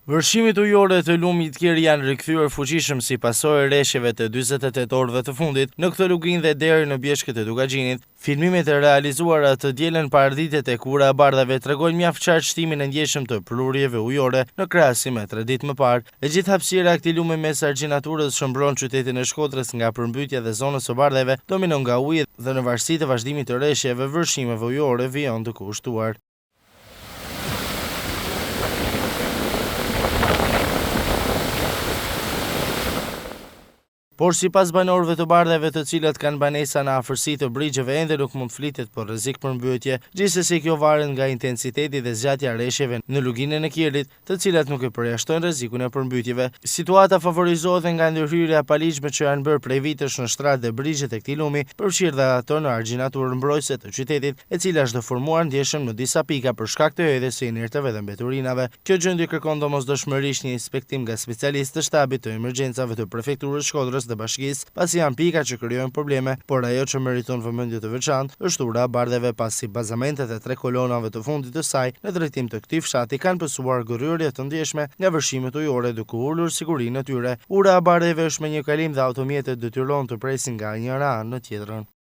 Vërshimit ujore të lumit Kjer janë rikthyer fuqishëm si pasojë rreshjeve të 48 orëve të fundit në këtë luginë dhe deri në bjeshkët e Dugaxhinit. Filmimet e realizuara të dielën paraditjet e Ura e Bardhave tregojnë mjaft qartë shtimin e ndjeshëm të prurjeve ujore në krahasim me 3 ditë më parë. E gjithë hapësira e këtij lumi mes argjinaturës shëmbron qytetin e Shkodrës nga përmbytja dhe zonës së Bardhave dominon nga uji dhe në varësi të vazhdimit të rreshjeve vërshimeve ujore vijon të kushtuar. Por sipas banorëve të Bardhave, të cilët kanë banesa në afërsi të brigjeve, ende nuk mund flitet për rrezik përmbytje, gjithsesi kjo varet nga intensiteti dhe zgjatja e rreshjeve në luginën e Kjerit, të cilat nuk e përjashtojnë rrezikun e përmbytjeve. Situata favorizohet nga ndërhyrja e paligjshme që janë bërë prej vitesh në shtrat dhe brigjet e këtij lumi, përfshirë dhe ato në argjinaturën mbrojtëse të qytetit, e cila është deformuar ndjeshëm në disa pika për shkak të hedhjes së inerteve dhe mbeturinave. Kjo gjendje kërkon domosdoshmërisht një inspektim nga specialistë të shtabit të emergjencave të prefekturës Shkodrës dhe bashkisë, pasi janë pika që krijojnë probleme, por ajo që meriton vëmendje të veçantë është Ura e Bardhave, pasi bazamentet e 3 kolonave të fundit të saj në drejtim të këtij fshati kanë pësuar gërryrje të ndjeshme nga vërshimet ujore, duke ulur sigurinë e tyre. Ura e Bardhave është me një kalim dhe automjetet detyrohen të presin nga njëra anë në tjetrën.